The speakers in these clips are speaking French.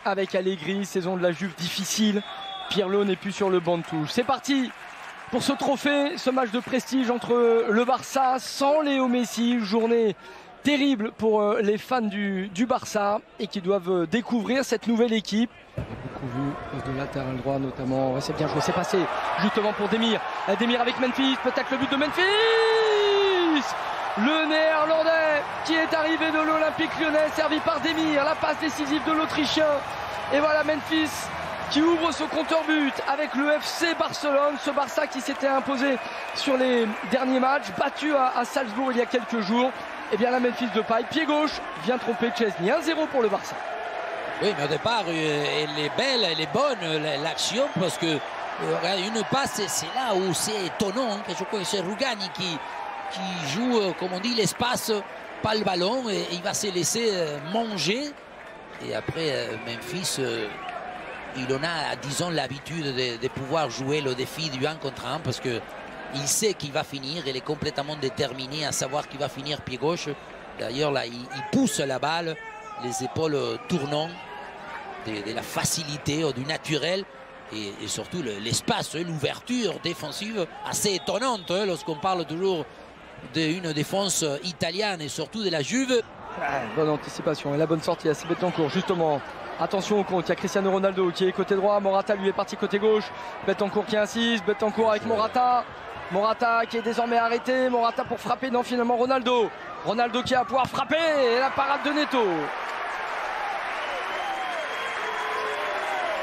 avec Allegri, saison de la Juve difficile. Pirlo n'est plus sur le banc de touche. C'est parti pour ce trophée, ce match de prestige entre le Barça sans Léo Messi. Journée terrible pour les fans du Barça et qui doivent découvrir cette nouvelle équipe. Beaucoup vu poste de latéral droit notamment. Ouais, c'est bien joué, c'est passé justement pour Demir. Demir avec Memphis, peut-être le but de Memphis. Le Néerlandais qui est arrivé de l'Olympique Lyonnais, servi par Demir, la passe décisive de l'Autrichien. Et voilà Memphis qui ouvre ce compteur but avec le FC Barcelone. Ce Barça qui s'était imposé sur les derniers matchs, battu à Salzbourg il y a quelques jours. Et bien la Memphis Depay, pied gauche, vient tromper Chesney. 1-0 pour le Barça. Oui, mais au départ, elle est belle, elle est bonne, l'action, parce que une passe, c'est là où c'est étonnant. Je crois que c'est Rugani qui joue, comme on dit, l'espace, pas le ballon, et il va se laisser manger. Et après, Memphis, il en a, disons, l'habitude de pouvoir jouer le défi du 1 contre 1, parce qu'il sait qu'il va finir, il est complètement déterminé à savoir qu'il va finir pied gauche. D'ailleurs, là, il pousse la balle, les épaules tournant, de la facilité, du naturel, et surtout l'espace, l'ouverture défensive assez étonnante, lorsqu'on parle toujours d'une défense italienne et surtout de la Juve. Bonne anticipation et la bonne sortie à Betancourt, justement. Attention au compte, il y a Cristiano Ronaldo qui est côté droit, Morata lui est parti côté gauche. Betancourt qui insiste, Betancourt avec Morata. Morata qui est désormais arrêté, Morata pour frapper, non finalement Ronaldo. Ronaldo qui va pouvoir frapper, et la parade de Neto.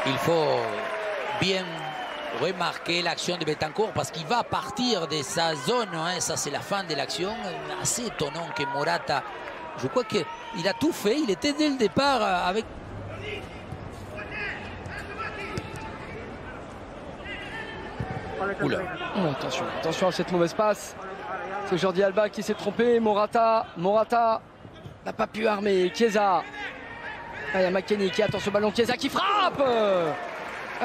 Il faut bien remarquer l'action de Betancourt parce qu'il va partir de sa zone, ça c'est la fin de l'action. Assez étonnant que Morata, je crois qu'il a tout fait, il était dès le départ avec... Oula. Attention à cette mauvaise passe. C'est Jordi Alba qui s'est trompé. Morata n'a pas pu armer. Chiesa. Il y a McKennie qui attend ce ballon. Chiesa qui frappe.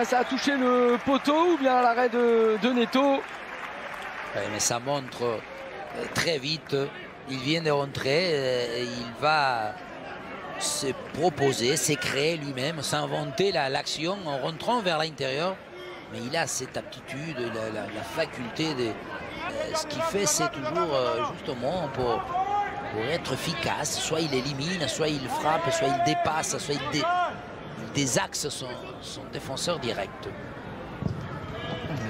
Ça a touché le poteau ou bien l'arrêt de Neto. Mais ça montre très vite. Il vient de rentrer. Il va se proposer, se créer lui-même, s'inventer l'action en rentrant vers l'intérieur. Mais il a cette aptitude, la faculté de... ce qu'il fait, c'est toujours justement pour être efficace. Soit il élimine, soit il frappe, soit il dépasse, soit il désaxe son défenseur direct.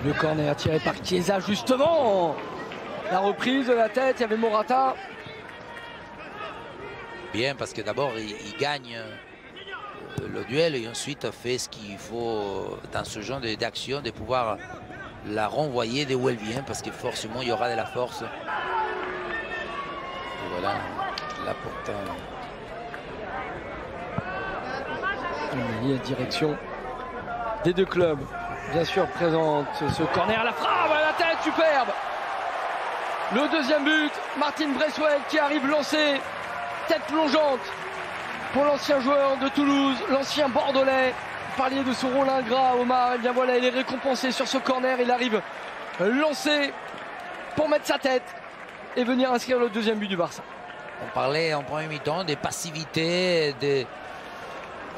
Le corner tiré par Chiesa, justement. La reprise de la tête, il y avait Morata. Bien, parce que d'abord, il gagne le duel et ensuite fait ce qu'il faut dans ce genre d'action, de pouvoir la renvoyer de où elle vient, parce que forcément il y aura de la force. Et voilà, la portée. Il y a direction des deux clubs, bien sûr, présente ce corner, la frappe à la tête, superbe. Le deuxième but, Martin Bresswell qui arrive lancé, tête plongeante pour l'ancien joueur de Toulouse, l'ancien Bordelais. Vous parliez de son rôle ingrat, Omar. Et bien voilà, il est récompensé sur ce corner. Il arrive lancé pour mettre sa tête et venir inscrire le deuxième but du Barça. On parlait en premier mi-temps des passivités, des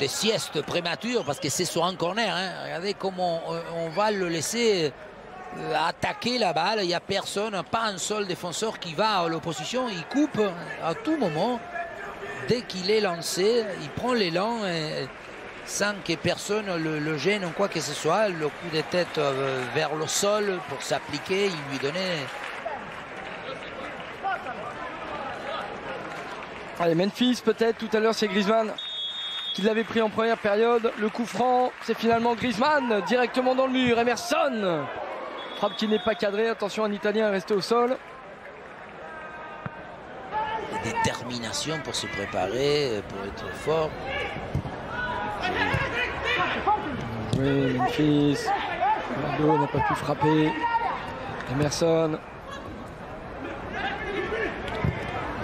siestes prématures, parce que c'est sur un corner. Regardez comment on va le laisser attaquer la balle. Il n'y a personne, pas un seul défenseur qui va à l'opposition. Il coupe à tout moment. Dès qu'il est lancé, il prend l'élan sans que personne le gêne ou quoi que ce soit. Le coup de tête vers le sol pour s'appliquer, il lui donnait... Allez, Memphis peut-être, tout à l'heure c'est Griezmann qui l'avait pris en première période. Le coup franc, c'est finalement Griezmann directement dans le mur. Emerson, frappe qui n'est pas cadrée, attention, un Italien est resté au sol. Détermination pour se préparer, pour être fort. Oui, Memphis. Ronaldo n'a pas pu frapper. Emerson.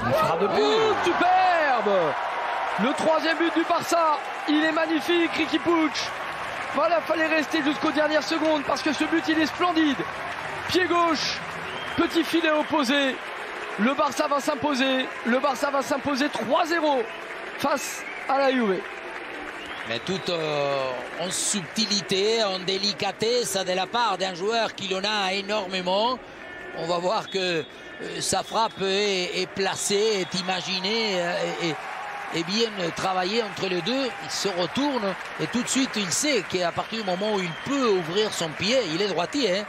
La frappe de but, superbe. Le troisième but du Barça, il est magnifique, Riqui Puig. Voilà, fallait rester jusqu'aux dernières secondes parce que ce but, il est splendide. Pied gauche, petit filet opposé. Le Barça va s'imposer. Le Barça va s'imposer 3-0 face à la Juve. Mais tout en subtilité, en délicatesse de la part d'un joueur qui en a énormément. On va voir que sa frappe est placée, est imaginée et bien travaillée entre les deux. Il se retourne et tout de suite il sait qu'à partir du moment où il peut ouvrir son pied, il est droitier. Hein.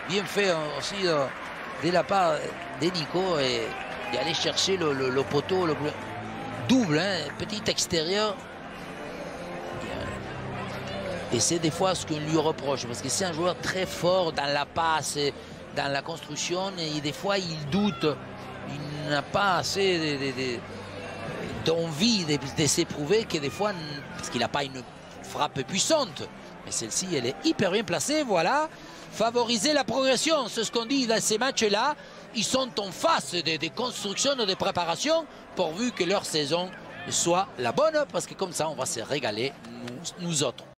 Bien fait aussi de la part de Nico et d'aller chercher le poteau le double, hein, petit extérieur. Et c'est des fois ce qu'on lui reproche, parce que c'est un joueur très fort dans la passe, et dans la construction, et des fois il doute, il n'a pas assez d'envie de s'éprouver, que des fois, parce qu'il n'a pas une frappe puissante, mais celle-ci elle est hyper bien placée, voilà. Favoriser la progression, c'est ce qu'on dit dans ces matchs-là, ils sont en face des constructions, des préparations, pourvu que leur saison soit la bonne, parce que comme ça on va se régaler nous autres.